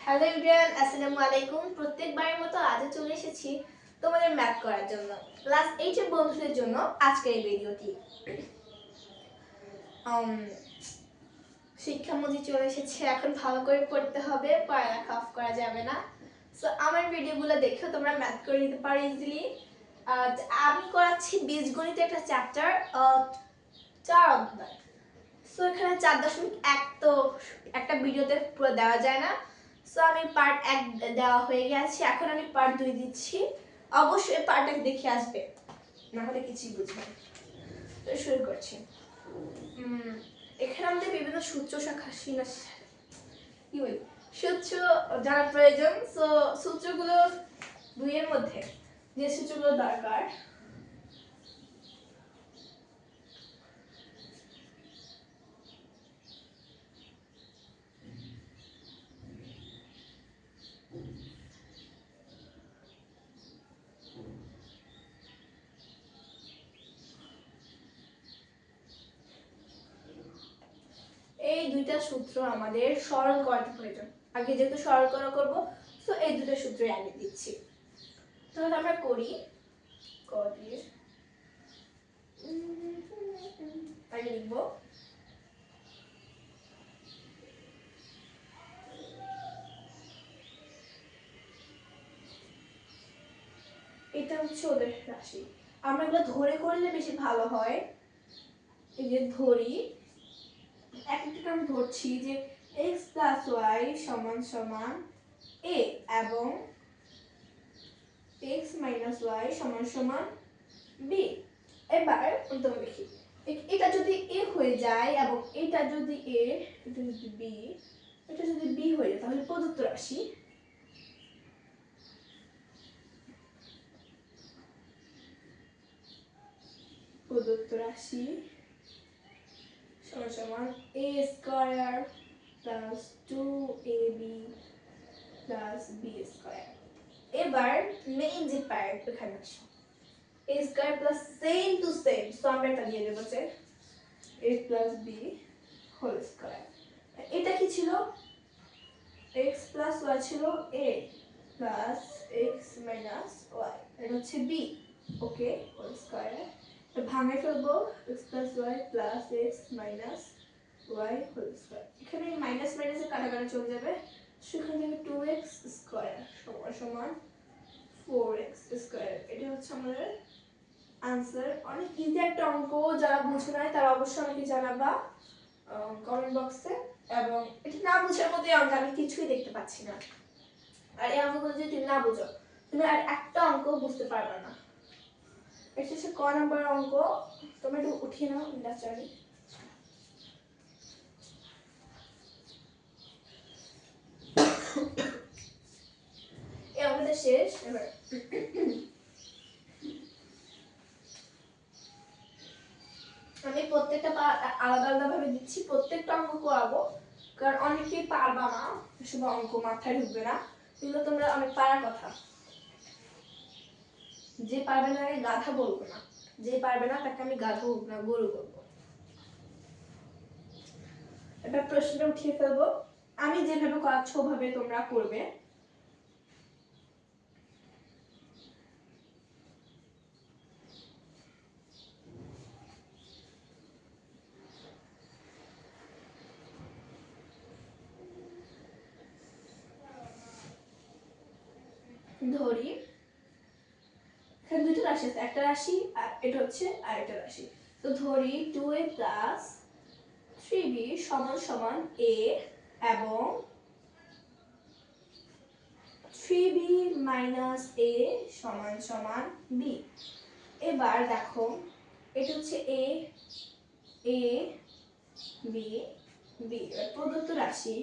Hello everyone, আসসালামু আলাইকুম। প্রত্যেকবারের মতো আজও চলে এসেছি তোমাদের ম্যাথ করার জন্য। ক্লাস 8 এর বন্ধুদের জন্য আজকের এই ভিডিওটি। শিক্ষামন্ত্রী চলে এসেছে, এখন ভালো করে পড়তে হবে, পড়ালেখা অফ করা যাবে না। সো আমার ভিডিওগুলো দেখেও তোমরা ম্যাথ করে নিতে পারো ইজিলি। আমি করাচ্ছি বীজগণিতের একটা চ্যাপ্টার, 4 অধ্যায়। সো এখানে 4.1 তো একটা ভিডিওতে পুরো দেওয়া যায় না। সো আমি পার্ট 1 দেওয়া হয়ে গেছে, এখন আমি পার্ট 2 দিচ্ছি। অবশ্যই পার্ট 1 দেখে আসবে, না হলে কিছুই বুঝবে না। তো শুরু করছি। এখানে আমাদের বিভিন্ন সূত্র শাখা কি বলি সূত্র জানা প্রয়োজন। সো সূত্রগুলো দুইয়ের মধ্যে যে সূত্রগুলো দরকার এই দুইটা সূত্র আমাদের সরল করতে প্রয়োজন। আগে যেহেতু সরল করা করবো, তো এই দুটো সূত্রই আগে দিচ্ছি। তাহলে আমরা করি আগে লিখবো এটা হচ্ছে ওদের রাশি। আমরা এগুলো ধরে করলে বেশি ভালো হয়। এই যে ধরি, একটা আমি ধরছি যে x প্লাস ওয়াই সমান সমান a এবং x মাইনাস ওয়াই সমান সমান b। এবার তোমরা দেখি এটা যদি a হয়ে যায় এবং এটা যদি a, এটা যদি b, এটা যদি b হয়ে যায়, তাহলে প্রদত্ত রাশি সমান সমান a square plus 2ab plus b square. এবার মেইন যে পার্ট এখানে আসো, a square plus same to same, so আমরা এটা দিয়ে দেবো যে a plus b whole square. এটা কি ছিল? x প্লাস y ছিল a plus x minus y, এটা হচ্ছে b। ওকে, হোল স্কয়ার এটা ভাঙে ফেলবো, x plus y plus x minus y whole square. এখানে মাইনাস মাইনাসে কাটাকাটি চলে যাবে, সেখান থেকে 2x স্কয়ার সমান সমান 4x স্কয়ার। এটা হচ্ছে আমাদের আনসার। অনেক ইজি একটা অঙ্ক, যারা বুঝো নাই তারা অবশ্যই আমাকে জানাবা কমেন্ট বক্সে। এবং এটা না বুঝার মধ্যে অঙ্ক আমি কিছুই দেখতে পাচ্ছি না। আর এই অঙ্কগুলো যদি তুমি না বুঝো, তুমি আর একটা অঙ্ক বুঝতে পারবে না। এটা হচ্ছে ক নাম্বার অঙ্ক। তোমরা একটু উঠিয়ে নাও ইন্ডাস্ট্রি। এই অঙ্কটা শেষ। এবার আমি প্রত্যেকটা আলাদা আলাদা ভাবে দিচ্ছি, প্রত্যেকটা অঙ্ক করাবো, কারণ অনেকেই পারবা না, এসব অঙ্ক মাথায় ঢুকবে না। এগুলো তোমরা অনেক পারার কথা। যে পারবে না তাকে গাধা বলবো না, যে পারবে না তাকে আমি গাধা বলবো না, গরু বলবো। এবার প্রশ্নটা উঠিয়ে ফেলবো। আমি যেভাবে করাচ্ছি ওভাবে তোমরা করবে। ধরি এখানে দুটো রাশি আছে, একটা রাশি আর এটা হচ্ছে আরেকটা রাশি। তো ধরি 2a প্লাস 3b সমান সমান a এবং 3b মাইনাস a সমান সমান b। এবার দেখো এটা হচ্ছে a a b b। এবার প্রদত্ত রাশি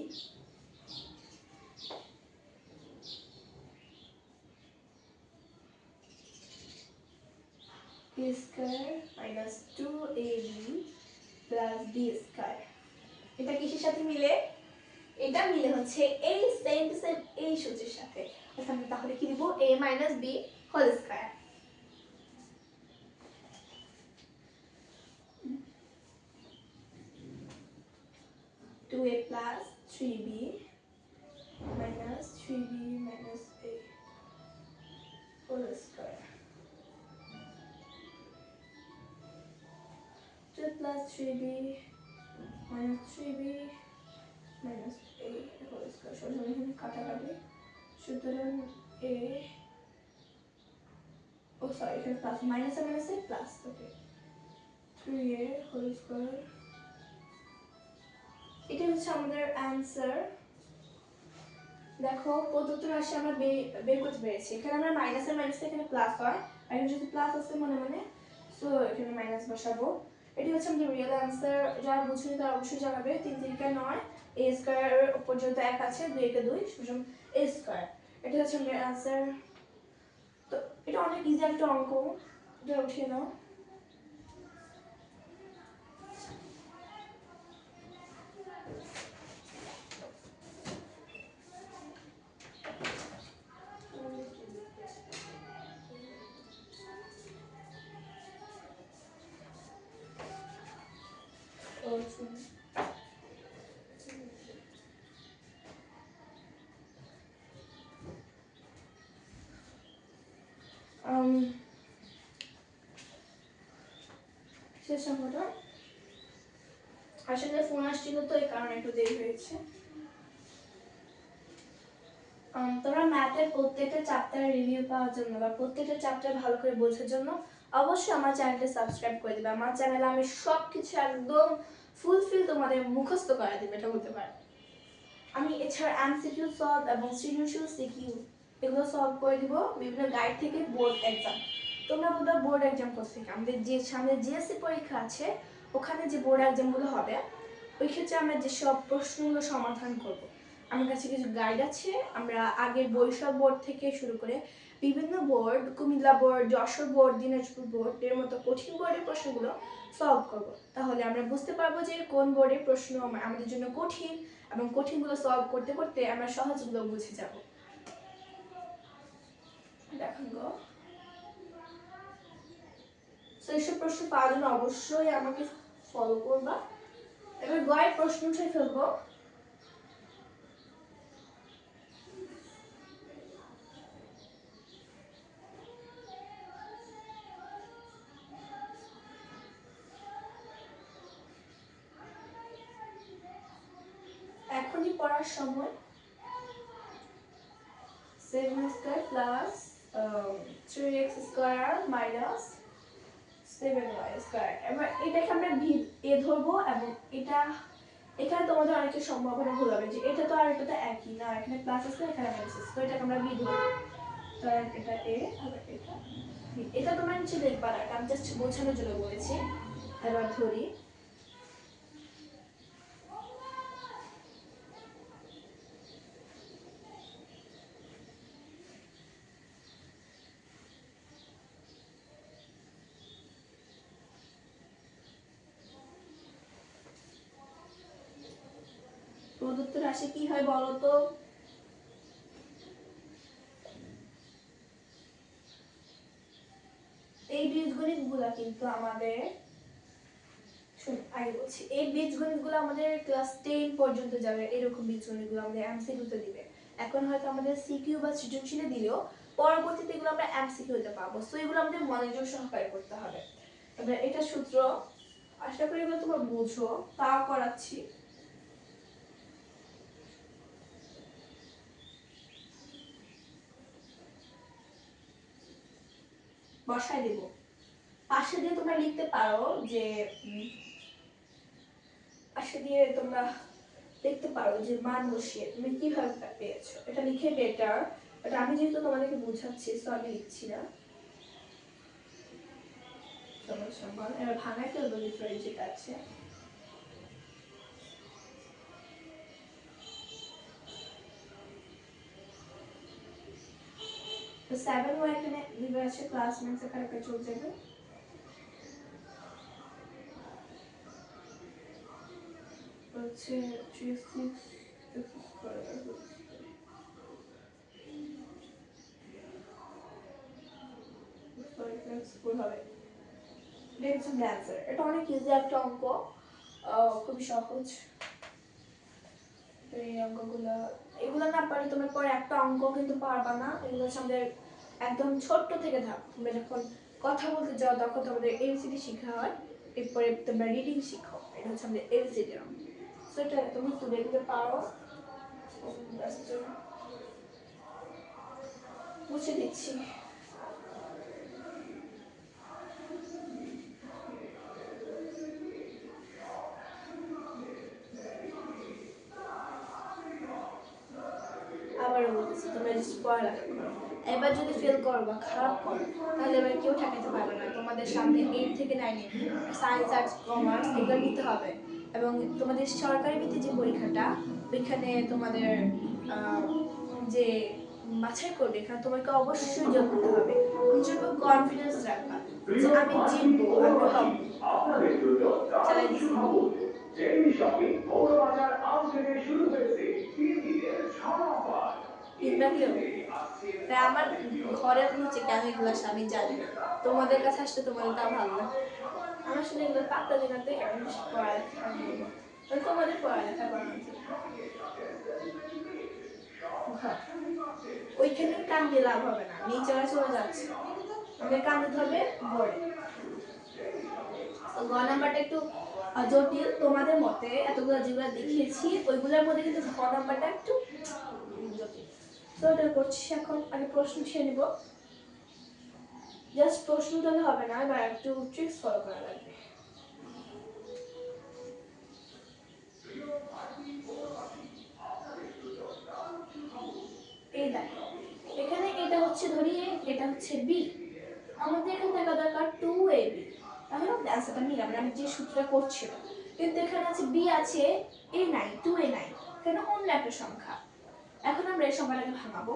a square minus 2ab plus b square. এটা কিসের সাথে মিলে? এটা মিলে হচ্ছে এই সেম টু সেম এই সূত্রের সাথে। তাহলে কি দিব? a minus b whole square. 2a plus 3b minus 3b minus 3b minus a whole square সমান এখানে কাটাকাটি সুতরাং a ও সরি এখানে plus minus A plus okay 3a whole square এটা হচ্ছে আমাদের অ্যানসার দেখো প্রদত্ত রাশি আমরা বের করতে পেরেছি এখানে আমরা মাইনাস এখানে প্লাস হয় আর এখানে যদি প্লাস আসে মনে মনে সো এখানে মাইনাস বসাবো এটি হচ্ছে আমাদের রিয়েল অ্যানসার যারা বুঝেনি তারা অবশ্যই জানাবে 3 3 কে 9 a স্কয়ার পর্যন্ত 1 আছে 2 কে 2 সমান a স্কয়ার এটা হচ্ছে আমাদের অ্যানসার তো এটা অনেক ইজি একটা অঙ্ক এটা উঠিয়ে নাও শেষ অঙ্কটা আসলে ফোন আসছিল তো এই কারণে একটু দেরি হয়েছে তোমরা ম্যাথের প্রত্যেকটা চ্যাপ্টার রিভিউ পাওয়ার জন্য বা প্রত্যেকটা চ্যাপ্টার ভালো করে বোঝার জন্য অবশ্যই আমার চ্যানেলটা সাবস্ক্রাইব করে দিবে আমার চ্যানেলে আমি সব কিছু একদম ফুলফিল তোমাদের মুখস্থ করা দিবে এটা বলতে পারো আমি এছাড়া এমসিকিউ সলভ এবং সৃজনশীল সিকিউ এগুলো সলভ করে দিব বিভিন্ন গাইড থেকে বোর্ড এক্সাম তোমরা বলবে বোর্ড এক্সাম কোথেকে আমাদের যে সামনে জিএসসি পরীক্ষা আছে ওখানে যে বোর্ড এক্সামগুলো হবে ওই ক্ষেত্রে আমরা যেসব প্রশ্নগুলো সমাধান করব আমার কাছে কিছু গাইড আছে আমরা আগের বরিশাল বোর্ড থেকে শুরু করে বিভিন্ন board Comilla board Jessore board Dinajpur board এর মতো কঠিন বোর্ডের প্রশ্নগুলো সলভ করব তাহলে আমরা বুঝতে পারবো যে কোন বোর্ডের প্রশ্ন আমাদের জন্য কঠিন এবং কঠিনগুলো সলভ করতে করতে আমরা সহজগুলো বুঝে যাব দেখুন গো তো এইসব প্রশ্ন পাওয়ার জন্য অবশ্যই আমাকে ফলো করবা এবার গয়ের প্রশ্ন উঠে ফেলবো এখনই পড়ার সময় 7 square plus 3x square minus 7y square এবার এটাকে আমরা এ ধরবো এবং এটা এখানে তোমাদের অনেকের সম্ভাবনা ভুল হবে যে এটা তো আর এটা তো একই না এখানে প্লাস আছে এখানে মাইনাস আছে তো এটাকে আমরা বি ধরবো তো এটা এ আর এটা এটা তোমরা নিচে লিখবা না আমি জাস্ট বোঝানোর জন্য বলেছি এবার ধরি প্রদত্ত রাশি কি হয় বলো তো এই বীজগণিতগুলো কিন্তু আমাদের আগে বলছি এই বীজগণিতগুলো আমাদের ক্লাস 10 পর্যন্ত যাবে এরকম বীজগণিতগুলো আমাদের এমসিকিউতে দিবে এখন হয়তো আমাদের সিকিউ বা সৃজনশীলে দিলেও পরবর্তীতে এগুলো আমরা এমসিকিউতে পাবো সো এগুলো আমাদের মনোযোগ সহকারে করতে হবে এবার এটা সূত্র আশা করি এগুলো তোমরা বুঝো তাও করাচ্ছি বসাই দেব পাশে দিয়ে তোমরা লিখতে পারো যে পাশে দিয়ে তোমরা দেখতে পারো যে মান বসিয়ে তুমি কিভাবে পেয়েছো এটা লিখে বেটার বাট আমি যেহেতু তোমাদেরকে বোঝাচ্ছি সো আমি লিখছি না সমান এবার ভাঙাই ফেলবো ডিফারেন্স যেটা আছে তো 7 এখানে দিবে আছে ক্লাস ম্যাক্স এখানে চলে যাবে হচ্ছে 3 এটা অনেক ইজি একটা অঙ্ক খুবই সহজ এই অঙ্কগুলো এগুলো না পারলে তোমরা পরে একটা অঙ্ক কিন্তু পারবা না এগুলো আমাদের একদম ছোট্ট থেকে থাক তোমরা যখন কথা বলতে যাও তখন তোমাদের এবিসিডি শেখা হয় এরপরে তোমরা রিডিং শিখো, এটা হচ্ছে আমাদের এলসিডি রং। সো এটা তুমি তুলে দিতে পারো, মুছে দিচ্ছি। আবারও বলতেছি তোমরা জাস্ট পড়ালেখা করো। এবার যদি ফেল করো বা খারাপ করো তাহলে এবার কেউ ঠেকাতে পারবে না। তোমাদের সামনে 8 থেকে 9 সায়েন্স, আর্টস, কমার্স এগুলো নিতে হবে, এবং তোমাদের সরকারি ভিত্তিক যে পরীক্ষাটা ওইখানে তোমাদের যে বাছাই করবে এখানে তোমাকে অবশ্যই যোগ করতে হবে। নিজের উপর কনফিডেন্স রাখবা যে আমি জিতবো, আমি পাবো। চালাই দিচ্ছি। তাই আমার ঘরের নিচে কেন এগুলো আমি জানি না, তোমাদের কাছে আসলে তোমাদের তা ভালো লাগে। আমার শুনে এগুলো পাত্তা দিন তো কেন পড়ালেখা, তোমাদের পড়ালেখা করানো ওইখানে কান্দে লাভ হবে না, নিচে চলে যাচ্ছে, আমাদের কান্দতে হবে বোর্ডে। গ নাম্বারটা একটু জটিল, তোমাদের মতে এতগুলো যেগুলো দেখিয়েছি ওইগুলোর মধ্যে কিন্তু গ নাম্বারটা একটু জটিল। তো এটা করছি এখন, আগে প্রশ্ন ছেড়ে নিব। জাস্ট প্রশ্ন দিলে হবে না, এবার একটু ট্রিক্স ফলো করা লাগবে। এই দেখো এখানে এটা হচ্ছে ধরি এটা হচ্ছে বি, আমাদের এখানে থাকা দরকার 2ab, তাহলে অ্যান্সারটা মিলাম। আমি যে সূত্রটা করছি কিন্তু এখানে আছে বি আছে a নাই, 2a নাই, এখানে অন্য একটা সংখ্যা। এখন আমরা এই সংখ্যাটাকে ভাঙাবো।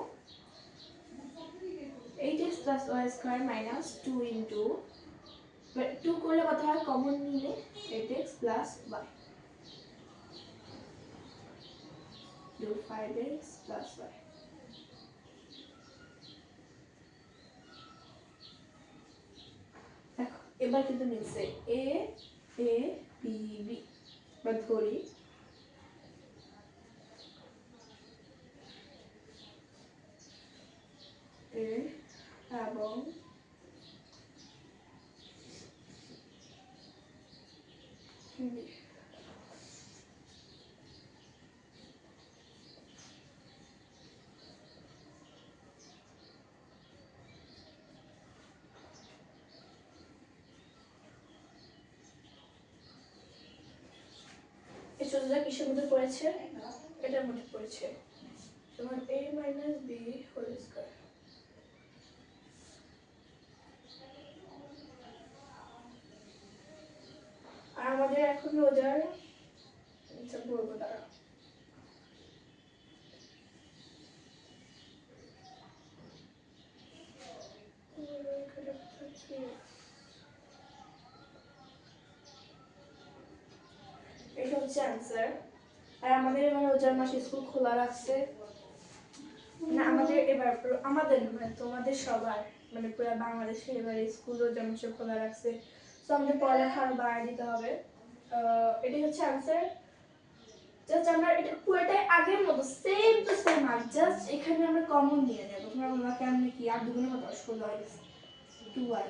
8x plus y square minus 2 into 2 করলে কত হয়, কমন নিলে 8x plus y do 5x plus y। দেখো এবার কিন্তু মিলছে a a b b, বা ধরি a এবং b। এই সূত্রটা কিসের মধ্যে পড়েছে, এটার মধ্যে পড়েছে, যেমন a minus b whole square। আর আমাদের এখন রোজার বলবো তারা এটা হচ্ছে অ্যান্সার। আর আমাদের এবার রোজার মাসে স্কুল খোলা রাখছে না, আমাদের এবার আমাদের মানে তোমাদের সবার মানে পুরো বাংলাদেশে এবার স্কুল রোজার মাসে খোলা রাখছে। তো আমাদের পড়ালেখা আরো বাড়িয়ে দিতে হবে। এটাই হচ্ছে অ্যান্সার। জাস্ট আমরা এটা পুরোটাই আগের মতো সেম টু সেম, আর জাস্ট এখানে আমরা কমন নিয়ে নেব। তোমরা বলবা কেমনে কি, আর দুগুণে কত 16 হয়েছে 2y।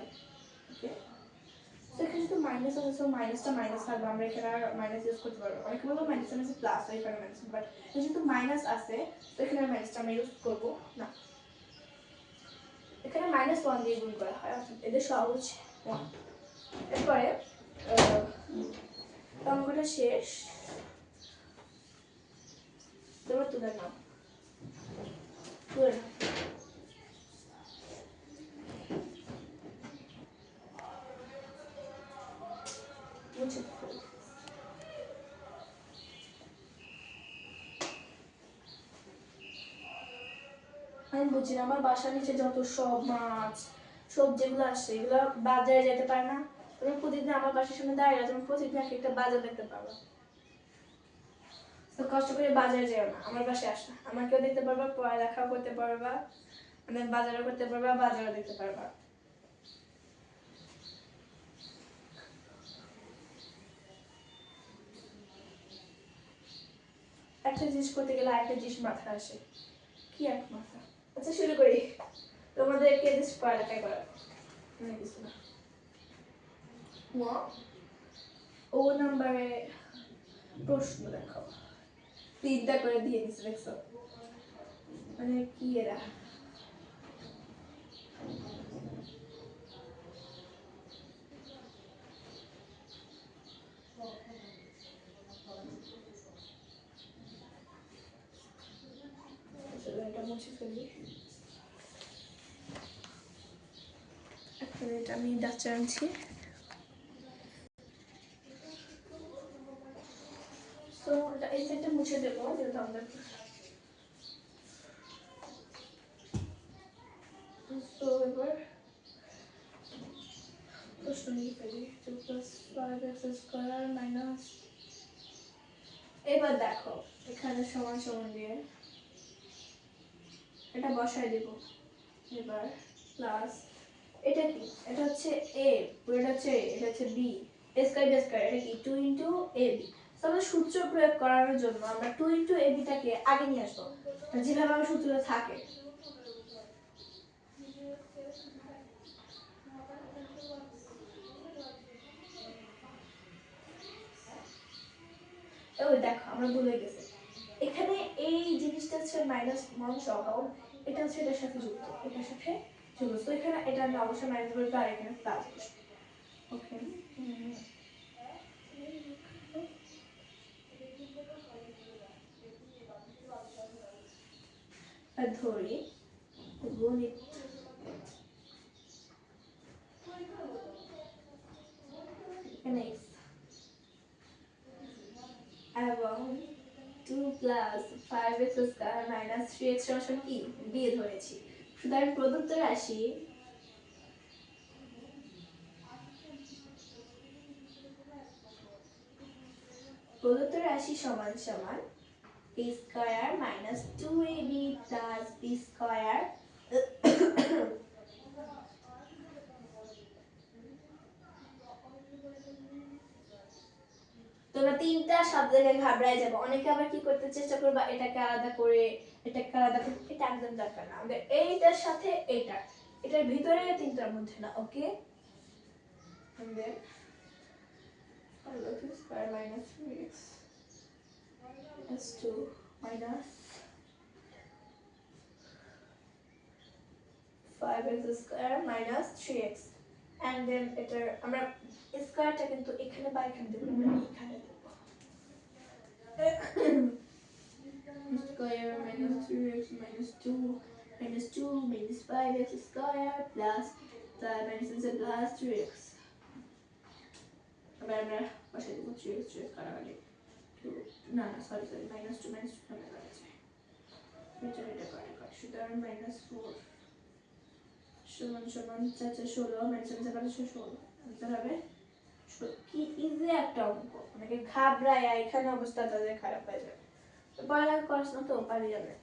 ওকে, তো এখানে তো মাইনাস আছে, সো মাইনাসটা মাইনাস থাকবে, আমরা এখানে আর মাইনাস ইউজ করতে পারবো। অনেকে বলবো মাইনাস মাইনাস প্লাস হয়, এখানে মাইনাস, বাট যেহেতু মাইনাস আছে তো এখানে মাইনাসটা আমরা ইউজ করবো না, এখানে -1 দিয়ে গুণ করা হয়, এদের সহজ 1। এরপরে অঙ্কটা শেষ, তোমরা তুলে নাও, তুলে নাও। মুছে আমি বুঝি না, আমার বাসার নিচে যত সব মাছ সবজিগুলো আসছে এগুলো বাজারে যেতে পারে না। তুমি প্রতিদিন আমার বাসার সামনে দাঁড়িয়ে তুমি প্রতিদিন একটা বাজার দেখতে পারবা। তো কষ্ট করে বাজারে যেও না, আমার বাসায় আসা, আমাকেও দেখতে পারবা, পড়ালেখাও করতে পারবা, মানে বাজারও করতে পারবা, বাজারও দেখতে পারবা। একটা জিনিস করতে গেলে আরেকটা জিনিস মাথায় আসে, কি এক মাথা। আচ্ছা শুরু করি, তোমাদেরকে জাস্ট পড়ালেখা করা, কিছু না। ও নাম্বারে প্রশ্ন দেখো, 3টা করে দিয়ে দিচ্ছে, দেখছো মানে কি এরা। এটা মুছে ফেলি, এখন এটা আমি ডাস্টার আনছি। তো এই সেটটা মুছে দেবো, যেহেতু আমাদের তো এবার প্রশ্ন নিয়ে ফেলি। 2 + 5x স্কয়ার মাইনাস, এবার দেখো এখানে সমান সমান দিয়ে এটা বসাই দেব। এবার প্লাস এটা কি, এটা হচ্ছে a, এটা হচ্ছে a, এটা হচ্ছে b, a square b square, এটা কি 2 ab। তাহলে সূত্র প্রয়োগ করার জন্য আমরা 2 ab টাকে আগে নিয়ে আসবো, যেভাবে আমার সূত্রটা থাকে। ওই দেখো আমরা ভুলে গেছি, এখানে এই জিনিসটা হচ্ছে মাইনাস 1 সহ, এটা হচ্ছে এটার সাথে যুক্ত, এটার সাথে যুক্ত, তো এখানে এটা আমি অবশ্যই মাইনাস করব আর এখানে প্লাস বসবে। ওকে, আর ধরি গণিত এখানে x এবং 2 + 5x স্কয়ার মাইনাস 3x সমান কি দিয়ে ধরেছি। সুতরাং প্রদত্ত রাশি সমান সমান a square minus 2ab plus b square. তোমরা 3টা শব্দকে ঘাবড়ায় যাবে, অনেকে আবার কি করতে চেষ্টা করবা এটাকে আলাদা করে, এটাকে আলাদা করে, এটা একদম দরকার না, আমাদের এইটার সাথে এটা, এটার ভিতরে 3টার মধ্যে না। ওকে, and then x square minus 3x is 2 minus 5x square minus 3x, and then এটার আমরা স্কয়ারটা কিন্তু এখানে বা এখানে দেব, আমরা এখানে দেব। square minus 3x minus 2 minus 2 minus 5x square plus minus plus 3x, আমরা বসাই দেব 3x 3x কাটাকাটি, না না সরি minus 2 minus 2 কাটা যায়, এটা কাটাকাটি, সুতরাং minus 4 সমান সমান 4 4 16 minus 4 কাটা 16, আনসার হবে কি ইজি একটা অঙ্ক, অনেকে ঘাবড়ায় এখানে অবস্থা তাদের খারাপ হয়ে যায়, তো পড়ালেখা করছ না তো পারি যাবে।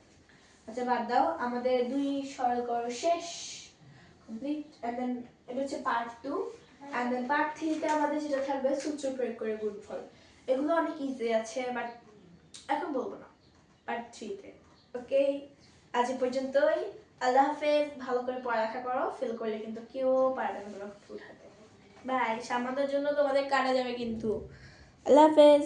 আচ্ছা বাদ দাও, আমাদের 2 সরল করো শেষ, কমপ্লিট। এন্ড দেন এটা হচ্ছে পার্ট 2, এন্ড দেন পার্ট 3 তে আমাদের যেটা থাকবে সূত্র প্রয়োগ করে গুণফল। এগুলো অনেক ইজি আছে, বাট এখন বলবো না, পার্ট 3 তে। ওকে, আজ পর্যন্তই, আল্লাহ হাফেজ। ভালো করে পড়ালেখা করো, ফেল করলে কিন্তু কেউ পারবে না তোমাকে উঠাতে। বাই, সামান্যর জন্য তোমাদের কাটা যাবে কিন্তু। আল্লাহ হাফেজ।